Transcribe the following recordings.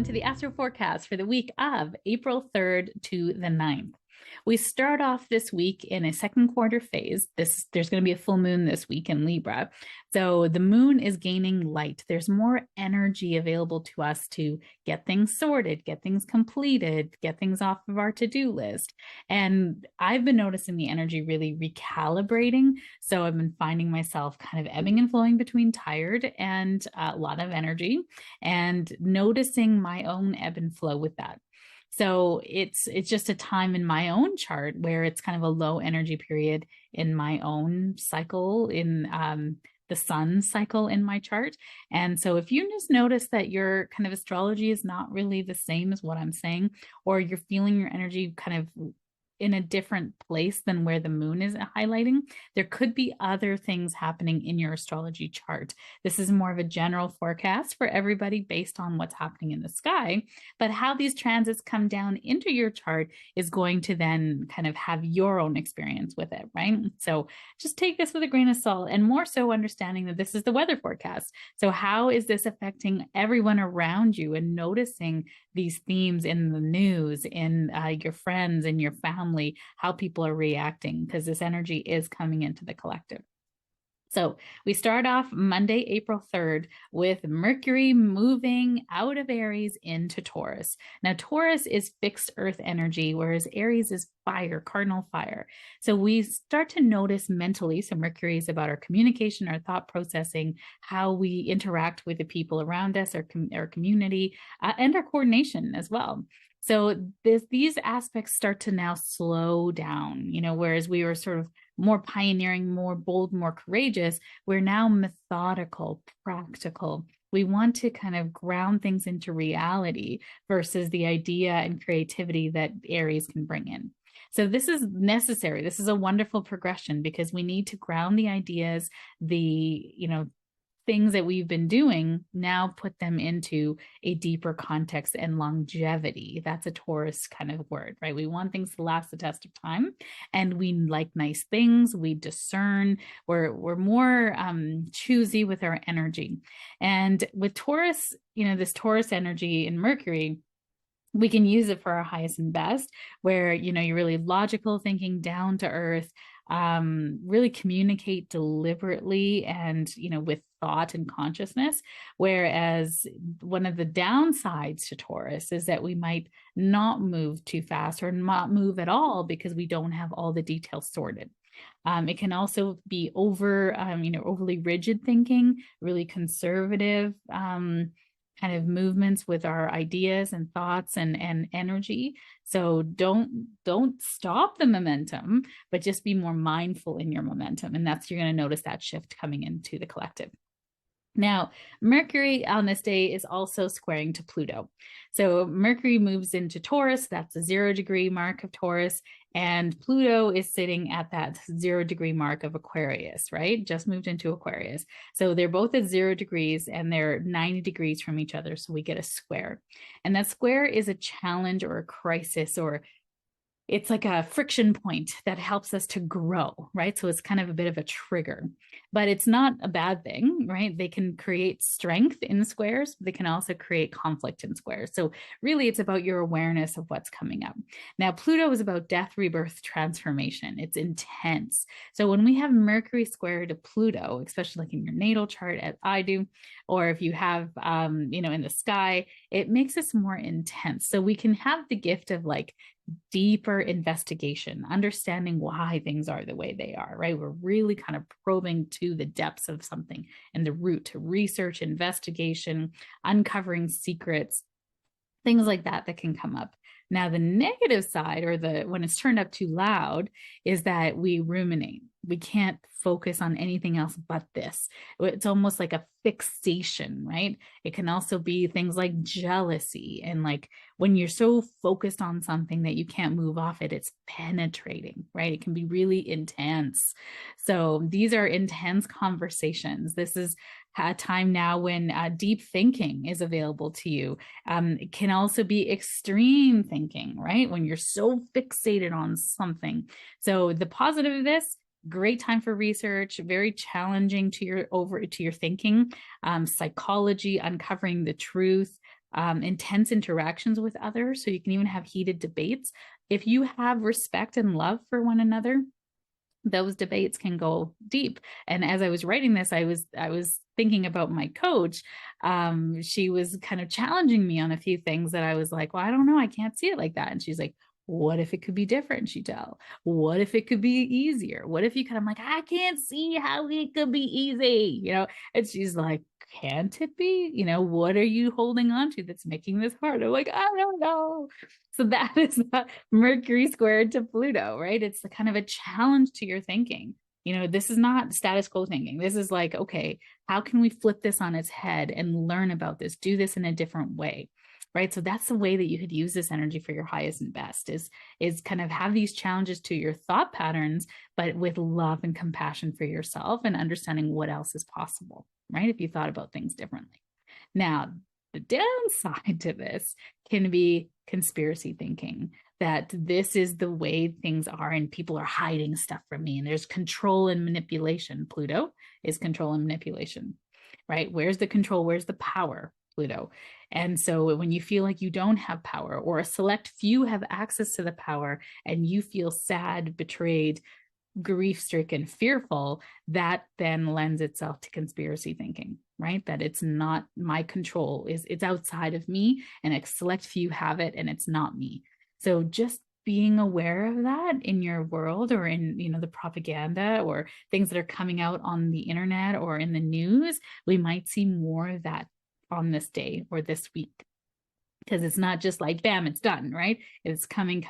to the Astro Forecast for the week of April 3rd to the 9th. We start off this week in a second quarter phase. There's going to be a full moon this week in Libra. So the moon is gaining light. There's more energy available to us to get things sorted, get things completed, get things off of our to-do list. And I've been noticing the energy really recalibrating. So I've been finding myself kind of ebbing and flowing between tired and a lot of energy, and noticing my own ebb and flow with that. So it's just a time in my own chart where it's kind of a low energy period in my own cycle, in the sun cycle in my chart. And so if you just notice that your kind of astrology is not really the same as what I'm saying, or you're feeling your energy kind of in a different place than where the moon is highlighting, there could be other things happening in your astrology chart. This is more of a general forecast for everybody based on what's happening in the sky, but how these transits come down into your chart is going to then kind of have your own experience with it, right? So just take this with a grain of salt, and more so understanding that this is the weather forecast. So how is this affecting everyone around you, and noticing these themes in the news, in your friends and your family, how people are reacting, because this energy is coming into the collective. So we start off Monday, April 3rd, with Mercury moving out of Aries into Taurus. Now, Taurus is fixed earth energy, whereas Aries is fire, cardinal fire. So we start to notice mentally, so Mercury is about our communication, our thought processing, how we interact with the people around us, our community, and our coordination as well. So these aspects start to now slow down, whereas we were sort of more pioneering, more bold, more courageous, we're now methodical, practical. We want to kind of ground things into reality versus the idea and creativity that Aries can bring in. So this is necessary. This is a wonderful progression, because we need to ground the ideas, the, things that we've been doing, now put them into a deeper context and longevity. That's a Taurus kind of word, right? We want things to last the test of time, and we like nice things. We discern. We're more choosy with our energy. And with Taurus, this Taurus energy in Mercury, we can use it for our highest and best, where, you're really logical thinking, down to earth, really communicate deliberately and, with thought and consciousness. Whereas one of the downsides to Taurus is that we might not move too fast, or not move at all, because we don't have all the details sorted. It can also be overly rigid thinking, really conservative, kind of movements with our ideas and thoughts and energy. So don't stop the momentum, but just be more mindful in your momentum. And you're going to notice that shift coming into the collective. Now, Mercury on this day is also squaring to Pluto. So Mercury moves into Taurus. That's the 0 degree mark of Taurus. And Pluto is sitting at that 0 degree mark of Aquarius, right? Just moved into Aquarius. So they're both at 0 degrees, and they're 90 degrees from each other. So we get a square. And that square is a challenge or a crisis, or it's like a friction point that helps us to grow, right? So it's kind of a bit of a trigger, but it's not a bad thing, right? They can create strength in squares. They can also create conflict in squares. So really it's about your awareness of what's coming up. Now, Pluto is about death, rebirth, transformation. It's intense. So when we have Mercury square to Pluto, especially like in your natal chart, as I do, or if you have, in the sky, it makes us more intense. So we can have the gift of like deeper investigation, understanding why things are the way they are, right? We're really kind of probing to the depths of something and the root, to research, investigation, uncovering secrets, things like that can come up. Now, the negative side, or when it's turned up too loud, is that we ruminate. We can't focus on anything else but this. It's almost like a fixation, right? It can also be things like jealousy, and like when you're so focused on something that you can't move off it, it's penetrating, right? It can be really intense. So these are intense conversations. This is a time now when deep thinking is available to you. It can also be extreme thinking, right? When you're so fixated on something. So the positive of this, great time for research, very challenging to your thinking, psychology, uncovering the truth, intense interactions with others. So you can even have heated debates. If you have respect and love for one another, those debates can go deep. And as I was writing this, I was thinking about my coach. She was kind of challenging me on a few things that I was like, well, I don't know, I can't see it like that. And she's like, what if it could be different? She tell. What if it could be easier? What if you could? I'm like, I can't see how it could be easy, And she's like, can't it be? What are you holding on to that's making this hard? I'm like, I don't know. So that is Mercury squared to Pluto, right? It's the kind of a challenge to your thinking. This is not status quo thinking. This is like, okay, how can we flip this on its head and learn about this, do this in a different way, right? So that's the way that you could use this energy for your highest and best is kind of have these challenges to your thought patterns, but with love and compassion for yourself and understanding what else is possible, right? If you thought about things differently. Now, the downside to this can be conspiracy thinking, that this is the way things are and people are hiding stuff from me, and there's control and manipulation. Pluto is control and manipulation, right? Where's the control? Where's the power? Pluto. And so when you feel like you don't have power, or a select few have access to the power, and you feel sad, betrayed, grief-stricken, fearful, that then lends itself to conspiracy thinking, right? That it's not my control, it's outside of me, and a select few have it, and it's not me. So just being aware of that in your world, or in the propaganda or things that are coming out on the internet or in the news, we might see more of that on this day or this week, because it's not just like bam, it's done, right? It's coming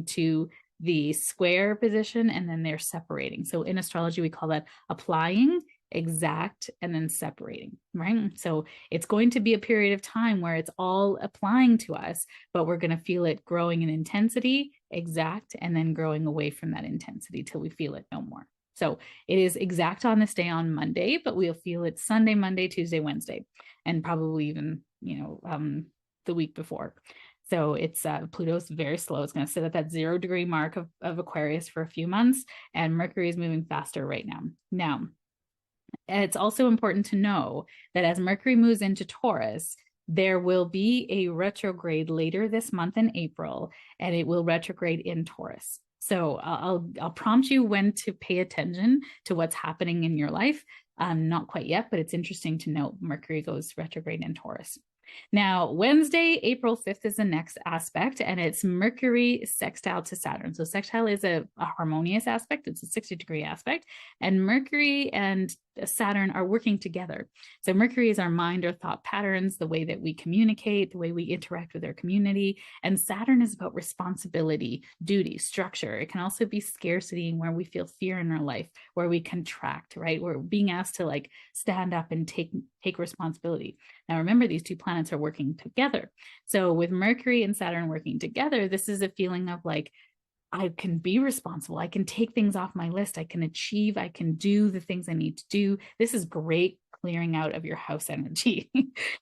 to the square position, and then they're separating. So in astrology, we call that applying, exact, and then separating, right? So it's going to be a period of time where it's all applying to us, but we're going to feel it growing in intensity, exact, and then growing away from that intensity till we feel it no more. So it is exact on this day on Monday, but we'll feel it Sunday, Monday, Tuesday, Wednesday, and probably even, the week before. So it's Pluto's very slow. It's going to sit at that 0 degree mark of Aquarius for a few months, and Mercury is moving faster right now. Now, it's also important to know that as Mercury moves into Taurus, there will be a retrograde later this month in April, and it will retrograde in Taurus. So I'll prompt you when to pay attention to what's happening in your life. Not quite yet, but it's interesting to note Mercury goes retrograde in Taurus. Now, Wednesday, April 5th is the next aspect, and it's Mercury sextile to Saturn. So sextile is a harmonious aspect. It's a 60-degree aspect, and Mercury and Saturn are working together. So Mercury is our mind, our thought patterns, the way that we communicate, the way we interact with our community. And Saturn is about responsibility, duty, structure. It can also be scarcity, where we feel fear in our life, where we contract, right? We're being asked to like stand up and take responsibility. Now, remember, these two planets are working together. So with Mercury and Saturn working together, this is a feeling of like, I can be responsible. I can take things off my list. I can achieve. I can do the things I need to do. This is great clearing out of your house energy.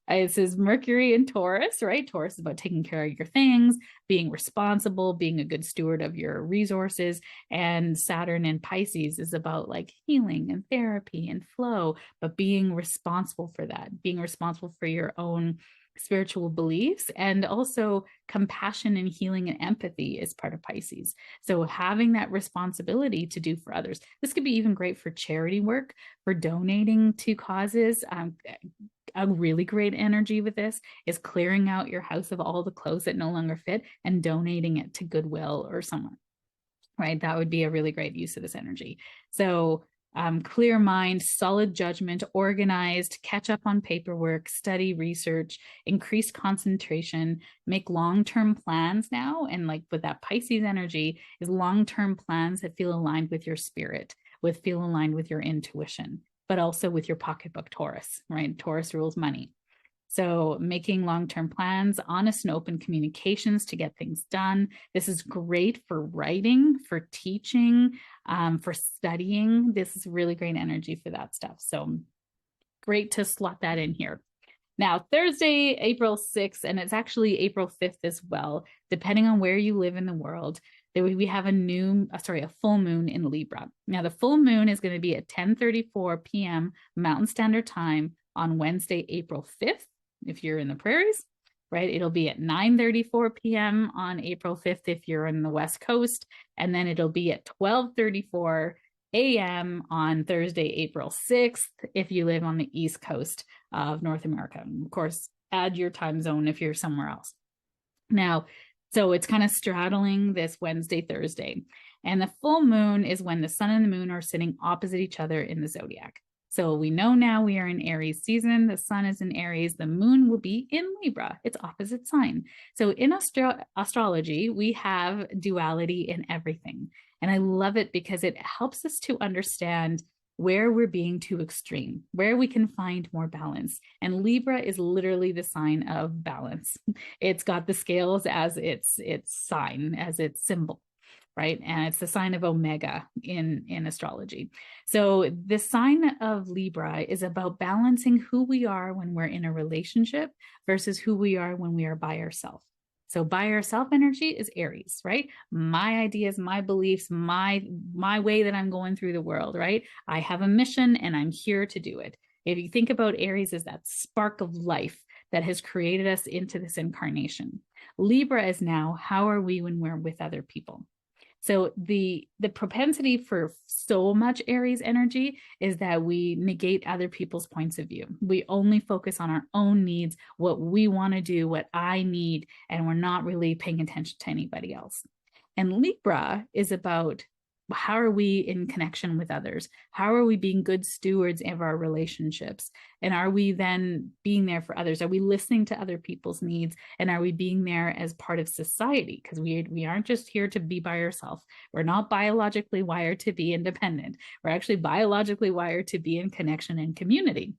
It says Mercury in Taurus, right? Taurus is about taking care of your things, being responsible, being a good steward of your resources. And Saturn in Pisces is about like healing and therapy and flow, but being responsible for that, being responsible for your own spiritual beliefs, and also compassion and healing and empathy is part of Pisces. So having that responsibility to do for others. This could be even great for charity work, for donating to causes. A really great energy with this is clearing out your house of all the clothes that no longer fit and donating it to Goodwill or someone, right? That would be a really great use of this energy. So clear mind, solid judgment, organized, catch up on paperwork, study, research, increase concentration, make long-term plans now. And like with that Pisces energy is long-term plans that feel aligned with your spirit, feel aligned with your intuition, but also with your pocketbook Taurus, right? Taurus rules money. So making long-term plans, honest and open communications to get things done. This is great for writing, for teaching, for studying. This is really great energy for that stuff. So great to slot that in here. Now, Thursday, April 6th, and it's actually April 5th as well, depending on where you live in the world, we have a full moon in Libra. Now, the full moon is going to be at 10:34 p.m. Mountain Standard Time on Wednesday, April 5th, if you're in the prairies, right? It'll be at 9:34 p.m. on April 5th if you're in the West Coast, and then it'll be at 12:34 a.m. on Thursday, April 6th, if you live on the East Coast of North America. And of course, add your time zone if you're somewhere else. Now, so it's kind of straddling this Wednesday, Thursday. And the full moon is when the sun and the moon are sitting opposite each other in the zodiac. So we know now we are in Aries season. The sun is in Aries. The moon will be in Libra. It's opposite sign. So in astrology, we have duality in everything. And I love it because it helps us to understand where we're being too extreme, where we can find more balance. And Libra is literally the sign of balance. It's got the scales as its sign, as its symbol, right? And it's the sign of Omega in astrology. So the sign of Libra is about balancing who we are when we're in a relationship versus who we are when we are by ourselves. So by ourself energy is Aries, right? My ideas, my beliefs, my way that I'm going through the world, right? I have a mission and I'm here to do it. If you think about Aries as that spark of life that has created us into this incarnation. Libra is now, how are we when we're with other people? So the propensity for so much Aries energy is that we negate other people's points of view. We only focus on our own needs, what we want to do, what I need, and we're not really paying attention to anybody else. And Libra is about how are we in connection with others? How are we being good stewards of our relationships? And are we then being there for others? Are we listening to other people's needs? And are we being there as part of society? Because we aren't just here to be by ourselves. We're not biologically wired to be independent. We're actually biologically wired to be in connection and community.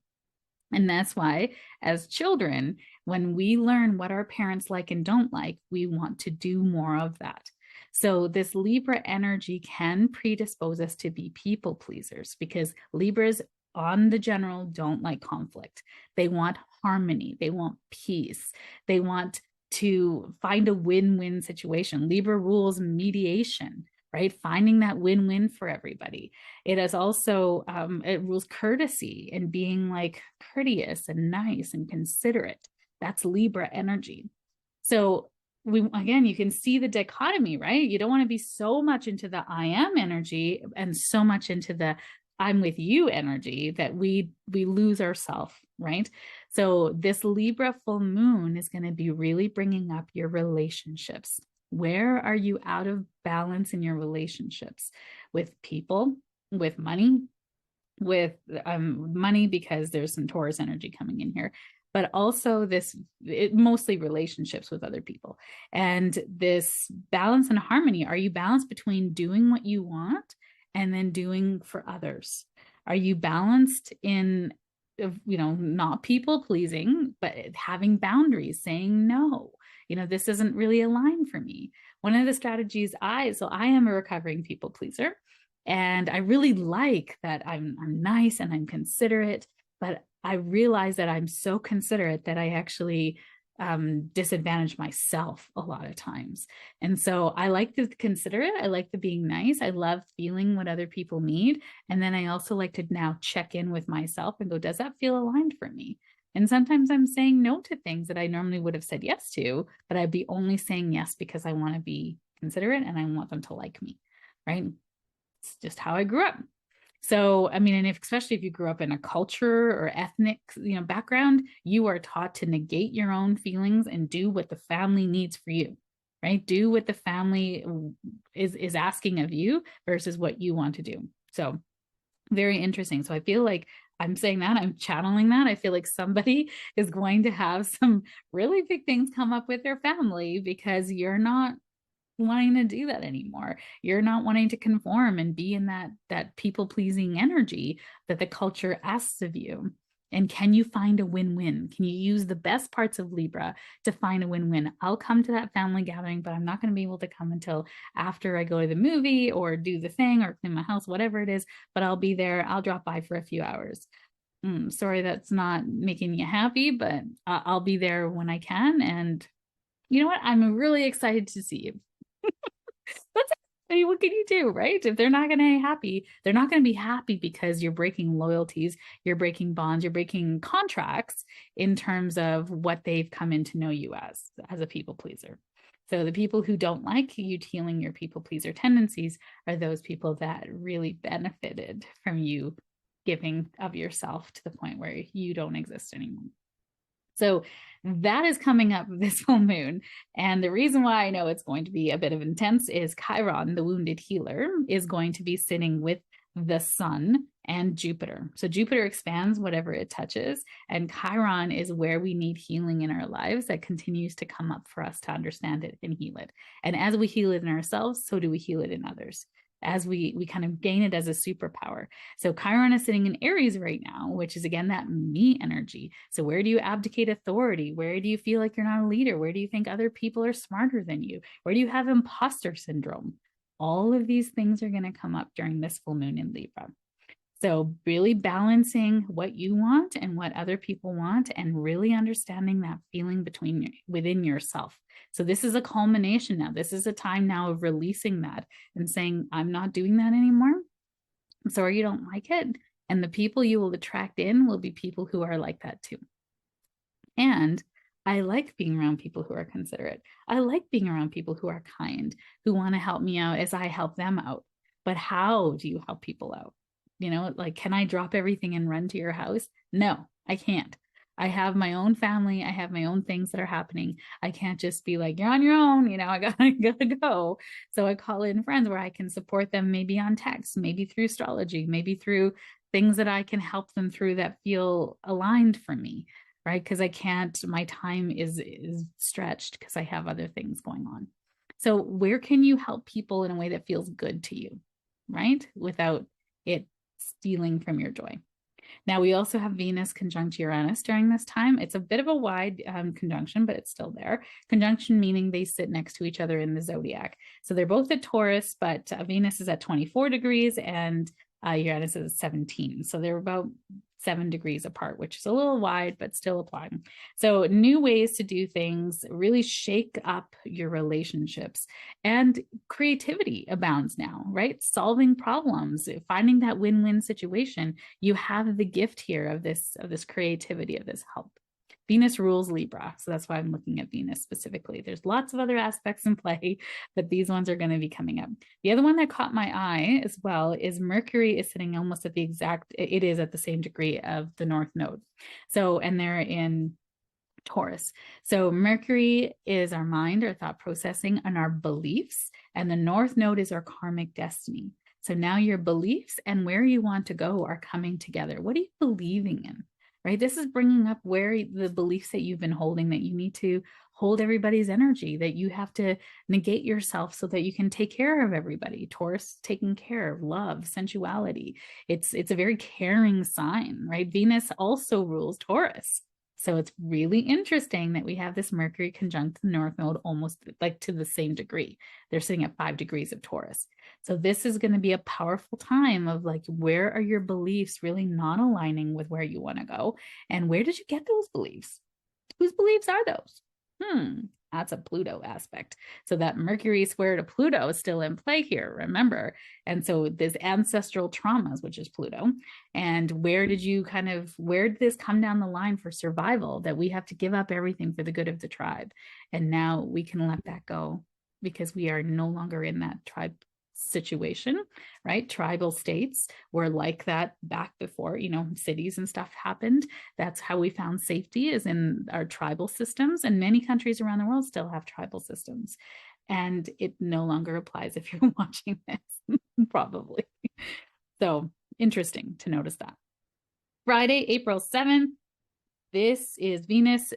And that's why, as children, when we learn what our parents like and don't like, we want to do more of that. So this Libra energy can predispose us to be people pleasers because Libras on the general don't like conflict. They want harmony. They want peace. They want to find a win-win situation. Libra rules mediation, right? Finding that win-win for everybody. It is also, it rules courtesy and being like courteous and nice and considerate. That's Libra energy. So again, you can see the dichotomy, right? You don't want to be so much into the I am energy and so much into the I'm with you energy that we lose ourselves, right? So this Libra full moon is going to be really bringing up your relationships. Where are you out of balance in your relationships with people, with money, with money, because there's some Taurus energy coming in here, but also mostly relationships with other people. And this balance and harmony, are you balanced between doing what you want and then doing for others? Are you balanced in, not people pleasing, but having boundaries, saying no, this isn't really a line for me. One of the strategies I am a recovering people pleaser. And I really like that I'm nice and I'm considerate, but I realize that I'm so considerate that I actually disadvantage myself a lot of times. And so I like the considerate, I like the being nice. I love feeling what other people need. And then I also like to now check in with myself and go, does that feel aligned for me? And sometimes I'm saying no to things that I normally would have said yes to, but I'd be only saying yes because I want to be considerate and I want them to like me, right? It's just how I grew up. So, I mean, and especially if you grew up in a culture or ethnic, background, you are taught to negate your own feelings and do what the family needs for you, right? Do what the family is asking of you versus what you want to do. So very interesting. So I feel like I'm saying that, I'm channeling that. I feel like somebody is going to have some really big things come up with their family because you're not wanting to do that anymore. You're not wanting to conform and be in that people-pleasing energy that the culture asks of you. And can you find a win-win? Can you use the best parts of Libra to find a win-win? I'll come to that family gathering, but I'm not going to be able to come until after I go to the movie or do the thing or clean my house, whatever it is, but I'll be there. I'll drop by for a few hours. Sorry, that's not making you happy, but I'll be there when I can. And you know what? I'm really excited to see you. That's I mean, what can you do, right? If they're not going to be happy, they're not going to be happy because you're breaking loyalties, you're breaking bonds, you're breaking contracts in terms of what they've come in to know you as a people pleaser. So the people who don't like you healing your people pleaser tendencies are those people that really benefited from you giving of yourself to the point where you don't exist anymore. So that is coming up this full moon. And the reason why I know it's going to be a bit of intense is Chiron, the wounded healer, is going to be sitting with the sun and Jupiter. So Jupiter expands whatever it touches, and Chiron is where we need healing in our lives that continues to come up for us to understand it and heal it. And as we heal it in ourselves, so do we heal it in others. As we kind of gain it as a superpower. So Chiron is sitting in Aries right now, which is again that me energy. So where do you abdicate authority? Where do you feel like you're not a leader? Where do you think other people are smarter than you? Where do you have imposter syndrome? All of these things are going to come up during this full moon in Libra. So really balancing what you want and what other people want, and really understanding that feeling within yourself. So this is a culmination now. This is a time now of releasing that and saying, I'm not doing that anymore. I'm sorry you don't like it. And the people you will attract in will be people who are like that too. And I like being around people who are considerate. I like being around people who are kind, who want to help me out as I help them out. But how do you help people out? You know, like, can I drop everything and run to your house? No, I can't. I have my own family. I have my own things that are happening. I can't just be like, you're on your own, I gotta go. So I call in friends where I can support them, maybe on text, maybe through astrology, maybe through things that I can help them through that feel aligned for me, right? Because I can't, my time is stretched because I have other things going on. So where can you help people in a way that feels good to you, right? Without it stealing from your joy. Now, we also have Venus conjunct Uranus during this time. It's a bit of a wide conjunction, but it's still there. Conjunction meaning they sit next to each other in the zodiac. So they're both at Taurus, but Venus is at 24 degrees and Uranus is 17. So they're about 7 degrees apart, which is a little wide, but still applying. So new ways to do things, really shake up your relationships, and creativity abounds now, right? Solving problems, finding that win-win situation. You have the gift here of this creativity, of this help. Venus rules Libra, so that's why I'm looking at Venus specifically. There's lots of other aspects in play, but these ones are going to be coming up. The other one that caught my eye as well is Mercury is sitting almost at it is at the same degree of the North Node. So, and they're in Taurus. So Mercury is our mind, our thought processing, and our beliefs, and the North Node is our karmic destiny. So now your beliefs and where you want to go are coming together. What are you believing in? Right? This is bringing up where the beliefs that you've been holding, that you need to hold everybody's energy, that you have to negate yourself so that you can take care of everybody. Taurus, taking care of love, sensuality. It's a very caring sign, right? Venus also rules Taurus. So it's really interesting that we have this Mercury conjunct the North Node almost like to the same degree. They're sitting at 5 degrees of Taurus. So this is going to be a powerful time of like, where are your beliefs really not aligning with where you want to go? And where did you get those beliefs? Whose beliefs are those? That's a Pluto aspect. So that Mercury square to Pluto is still in play here, remember? And so there's ancestral traumas, which is Pluto. And where did this come down the line for survival, that we have to give up everything for the good of the tribe? And now we can let that go because we are no longer in that tribe situation, right? Tribal states were like that back before, cities and stuff happened. That's how we found safety, is in our tribal systems. And many countries around the world still have tribal systems. And it no longer applies if you're watching this, probably. So interesting to notice that. Friday, April 7th, this is Venus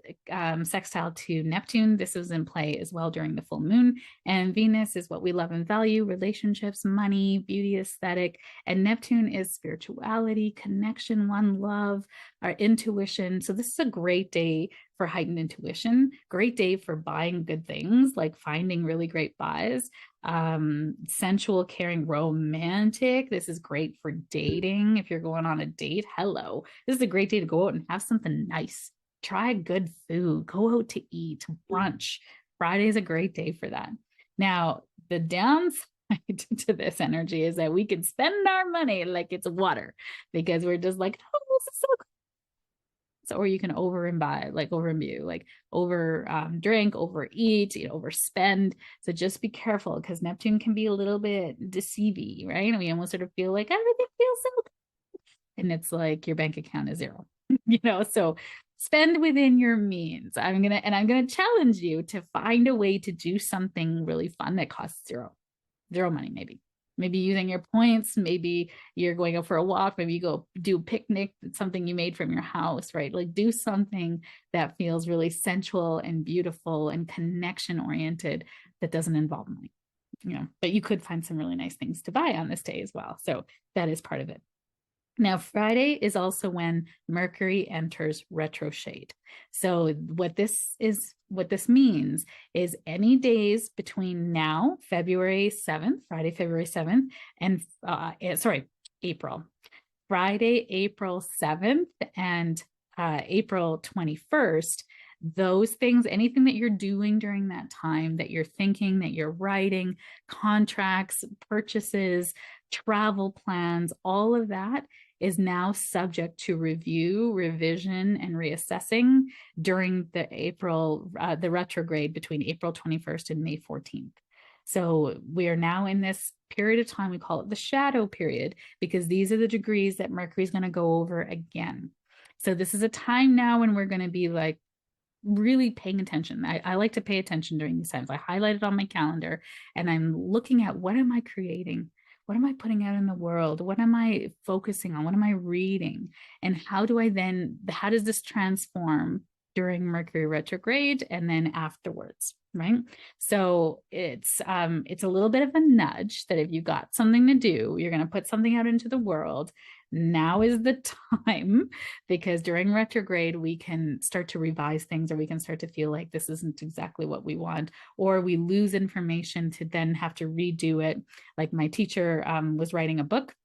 sextile to Neptune. This is in play as well during the full moon. And Venus is what we love and value: relationships, money, beauty, aesthetic. And Neptune is spirituality, connection, one love, our intuition. So this is a great day for heightened intuition, great day for buying good things, like finding really great buys, sensual, caring, romantic. This is great for dating. If you're going on a date, hello, this is a great day to go out and have something nice. Try good food, go out to eat, brunch. Friday is a great day for that. Now, the downside right, to this energy is that we can spend our money like it's water because we're just like, oh, this is so cool. Or you can over imbibe, like over imbue, like over drink, overeat, overspend. So just be careful because Neptune can be a little bit deceiving, right? And we almost sort of feel like everything feels so good. And it's like your bank account is zero, so spend within your means. I'm gonna challenge you to find a way to do something really fun that costs zero money. Maybe using your points, maybe you're going out for a walk, maybe you go do a picnic, something you made from your house, right? Like do something that feels really sensual and beautiful and connection oriented that doesn't involve money. But you could find some really nice things to buy on this day as well. So that is part of it. Now, Friday is also when Mercury enters retrograde. So what this means is any days between now, February 7th, Friday, February 7th, and April. Friday, April 7th and April 21st, those things, anything that you're doing during that time, that you're thinking, that you're writing, contracts, purchases, travel plans, all of that is now subject to review, revision, and reassessing during the retrograde between April 21st and May 14th. So we are now in this period of time, we call it the shadow period, because these are the degrees that Mercury is going to go over again. So this is a time now when we're going to be like really paying attention. I like to pay attention during these times. I highlight it on my calendar and I'm looking at what am I creating? What am I putting out in the world? What am I focusing on? What am I reading? And how does this transform during Mercury retrograde and then afterwards, right? So it's a little bit of a nudge that if you got something to do, you're going to put something out into the world. Now is the time, because during retrograde, we can start to revise things, or we can start to feel like this isn't exactly what we want, or we lose information to then have to redo it. Like my teacher was writing a book.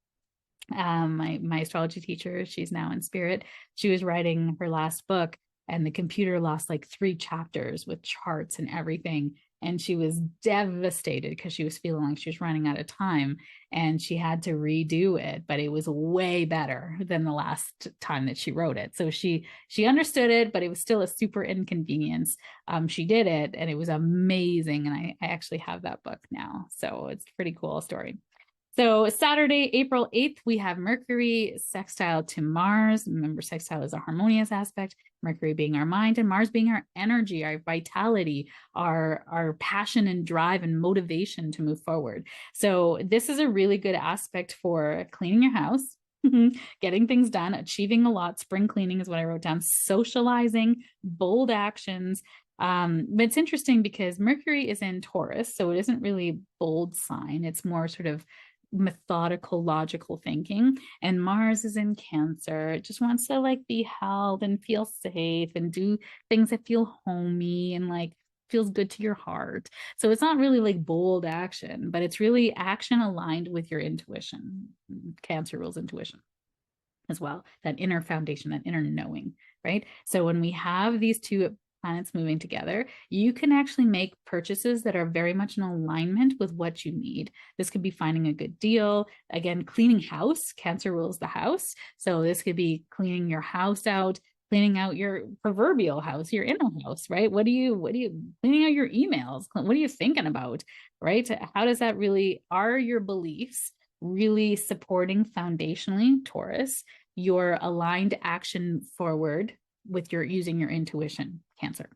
My astrology teacher, she's now in spirit. She was writing her last book and the computer lost like 3 chapters with charts and everything. And she was devastated because she was feeling like she was running out of time and she had to redo it, but it was way better than the last time that she wrote it. So she understood it, but it was still a super inconvenience. She did it and it was amazing. And I actually have that book now. So it's a pretty cool story. So Saturday, April 8th, we have Mercury sextile to Mars. Remember, sextile is a harmonious aspect, Mercury being our mind and Mars being our energy, our vitality, our passion and drive and motivation to move forward. So this is a really good aspect for cleaning your house, getting things done, achieving a lot. Spring cleaning is what I wrote down, socializing, bold actions. But it's interesting because Mercury is in Taurus, so it isn't really a bold sign. It's more sort of methodical, logical thinking. And Mars is in Cancer. It just wants to like be held and feel safe and do things that feel homey and like feels good to your heart. So it's not really like bold action, but it's really action aligned with your intuition. Cancer rules intuition as well, that inner foundation, that inner knowing, right? So when we have these two planets moving together, you can actually make purchases that are very much in alignment with what you need. This could be finding a good deal. Again, cleaning house, Cancer rules the house. So this could be cleaning your house out, cleaning out your proverbial house, your inner house, right? What do you cleaning out your emails? What are you thinking about, right? How does that really, are your beliefs really supporting foundationally, Taurus, your aligned action forward with your using your intuition, Cancer?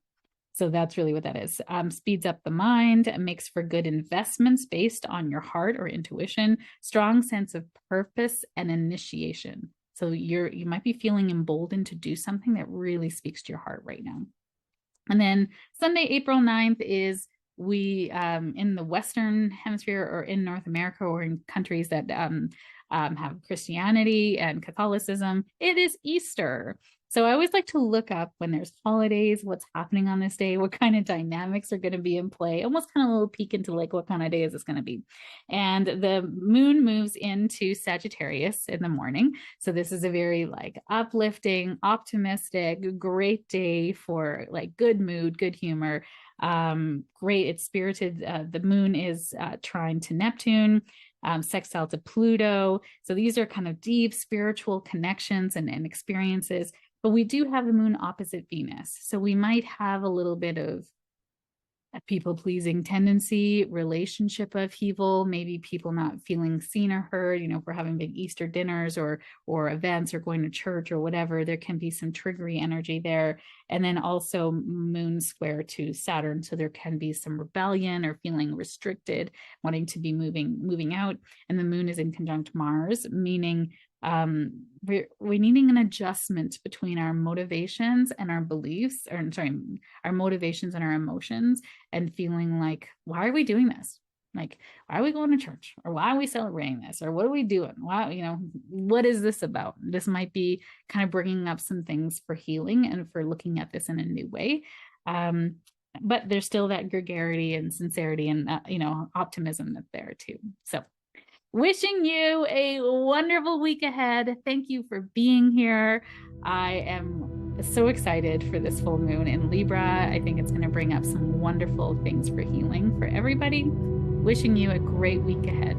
So that's really what that is. Speeds up the mind, makes for good investments based on your heart or intuition, strong sense of purpose and initiation. So you might be feeling emboldened to do something that really speaks to your heart right now. And then Sunday, April 9th is we in the Western Hemisphere or in North America or in countries that have Christianity and Catholicism, it is Easter. So I always like to look up when there's holidays, what's happening on this day, what kind of dynamics are going to be in play, almost kind of a little peek into like what kind of day is this going to be. And the moon moves into Sagittarius in the morning. So this is a very like uplifting, optimistic, great day for like good mood, good humor. Great, it's spirited. The moon is trine to Neptune, sextile to Pluto. So these are kind of deep spiritual connections and experiences. But we do have the moon opposite Venus. So we might have a little bit of a people-pleasing tendency, relationship upheaval, maybe people not feeling seen or heard, if we're having big Easter dinners or events or going to church or whatever, there can be some triggery energy there. And then also moon square to Saturn. So there can be some rebellion or feeling restricted, wanting to be moving out. And the moon is in conjunct Mars, meaning we're needing an adjustment between our motivations and our beliefs, or sorry, our motivations and our emotions, and feeling like, why are we doing this? Like, why are we going to church? Or why are we celebrating this? Or what are we doing? Why, what is this about? This might be kind of bringing up some things for healing and for looking at this in a new way. But there's still that gregarity and sincerity and, optimism that's there too. So wishing you a wonderful week ahead. Thank you for being here. I am so excited for this full moon in Libra. I think it's going to bring up some wonderful things for healing for everybody. Wishing you a great week ahead.